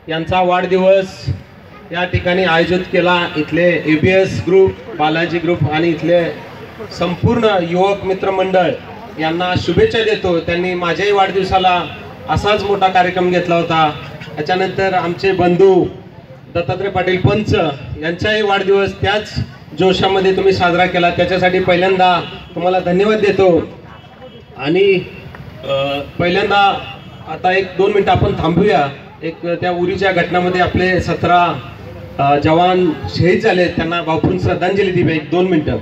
यांचा वाढदिवस या ठिकाणी आयोजित केला। इथले एबीएस ग्रुप, बालाजी ग्रुप आणि इथले संपूर्ण युवक मित्रमंडळ यांना शुभेच्छा देतो। त्यांनी माझ्याही वाढदिवसाला असाच मोठा कार्यक्रम घेतला होता। त्याच्यानंतर आमचे बंधू दत्तात्रय पाटील पंच यांचाही वाढदिवस त्याच जोशामध्ये तुम्ही साजरा केला, त्याच्यासाठी पहिल्यांदा तुम्हाला धन्यवाद देतो। आणि पहिल्यांदा आता 1-2 मिनिटं आपण थांबूया। एक त्या उरीच्या घटनामध्ये आपले 17 जवान शहीद झाले, त्यांना भावपूर्ण श्रद्धांजली देऊया 1-2 मिनिटं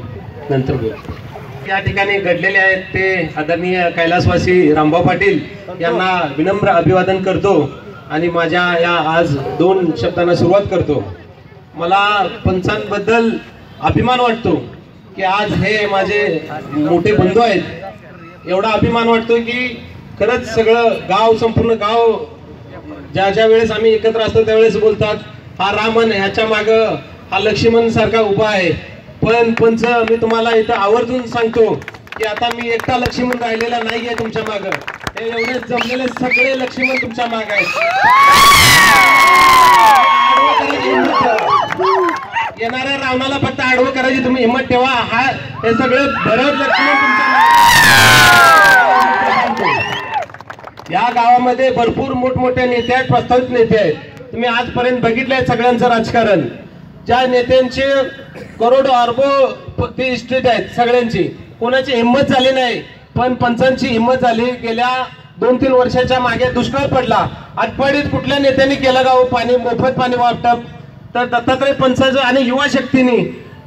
नंतर बोलू। या ठिकाणी घडलेले आहेत ते आदरणीय कैलासवासी रामभाऊ पाटील यांना विनम्र अभिवादन करतो आणि माझ्या या आज 2 शब्दांना सुरुवात करतो। मला पंचांबद्दल अभिमान वाटतो की आज हे माझे मोठे बंधू आहेत। एवढा अभिमान वाटतो की खरंच सगळं गाव, संपूर्ण गाव ज्या वेळेस आम्ही एकत्र असतो त्यावेळेस बोलतात हा रामन ह्याच्या माग हा लक्ष्मण सारखा उभा आहे। पण पंच, मी तुम्हाला इथं आवर्जून सांगतो की आता मी एकटा लक्ष्मण राहिलेला नाहीये तुमच्या माग, हे एवढे जमलेले सगळे लक्ष्मण तुमच्या माग आहेत। येणाऱ्या रावणाला फक्त आडवं करायची तुम्ही हिम्मत ठेवा। हा हे सगळे भरत लक्ष्मण तुमच्या या गावामध्ये भरपूर मोठमोठे नेते आहेत, प्रस्तावित नेते आहेत। तुम्ही आजपर्यंत बघितलंय सगळ्यांचं राजकारण, ज्या नेत्यांचे करोडो अरबो ते इस्टेट आहेत सगळ्यांची, कोणाची हिंमत झाली नाही। पण पंचांची हिंमत झाली। गेल्या 2-3 वर्षाच्या मागे दुष्काळ पडला, आटपाडीत कुठल्या नेत्यांनी केलं गाव पाणी मोफत पाणी वाटप? तर दत्तात्रय पंचाचं आणि युवा शक्तीने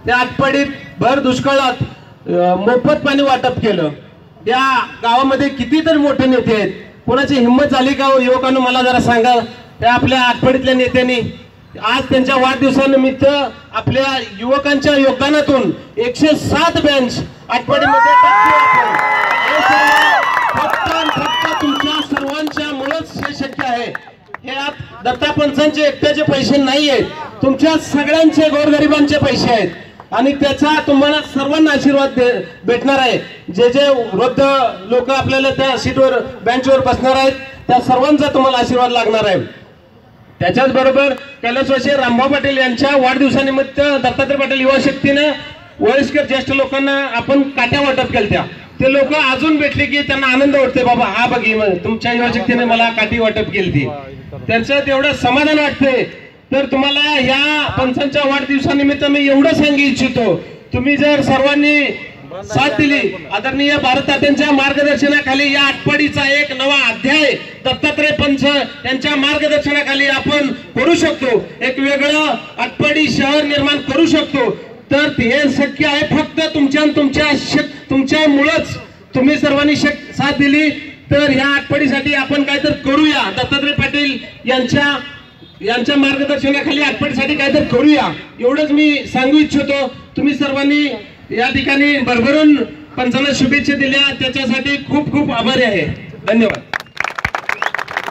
त्या आटपाडीत भर दुष्काळात मोफत पाणी वाटप केलं। त्या गावामध्ये कितीतरी मोठे नेते आहेत, कोणाची हिंमत झाली का? युवकांना मला जरा सांगा। त्या आपल्या आटपाडीतल्या नेत्यांनी आज त्यांच्या वाढदिवसानिमित्त आपल्या युवकांच्या योगदानातून 107 बेंच आटपाडीमध्ये फक्त तुमच्या सर्वांच्या मुळेच हे शक्य आहे। हे दत्ता पंचांचे एकट्याचे पैसे नाही आहेत, तुमच्या सगळ्यांचे गोरगरिबांचे पैसे आहेत आणि त्याचा तुम्हाला सर्वांना आशीर्वाद भेटणार आहे। जे जे वृद्ध लोक आपल्याला त्या सीटवर बेंचवर बसणार आहेत त्या सर्वांचा तुम्हाला आशीर्वाद लागणार आहे। त्याच्याच बरोबर कैलासवासी रामभाऊ पाटील यांच्या वाढदिवसानिमित्त दत्तात्रय पाटील युवा शक्तीने वयस्कर ज्येष्ठ लोकांना आपण काट्या वाटप केल्या। ते लोक अजून भेटले की त्यांना आनंद वाटते, बाबा हा बघी तुमच्या युवा शक्तीने मला काठी वाटप केली ती, त्यांचं तेवढं समाधान वाटते। तर तुम्हाला या पंचांच्या वाढदिवसानिमित्त मी एवढं सांगू इच्छितो, तुम्ही जर सर्वांनी साथ दिली, आदरणीय भारततात्यांच्या मार्गदर्शनाखाली या आटपाडीचा एक नवा अध्याय दत्तात्रय पंच यांच्या मार्गदर्शनाखाली आपण करू शकतो, एक वेगळं आटपाडी शहर निर्माण करू शकतो। तर हे शक्य आहे फक्त तुमच्यामुळेच। तुम्ही सर्वांनी साथ दिली तर ह्या आटपाडीसाठी आपण काहीतरी करूया। दत्तात्रय पाटील यांच्या मार्गदर्शनाखाली आटपाडीसाठी काहीतरी करूया, एवढंच मी सांगू इच्छितो। तुम्ही सर्वांनी या ठिकाणी भरभरून पंचांना शुभेच्छा दिल्या, त्याच्यासाठी खूप खूप आभारी आहे। धन्यवाद।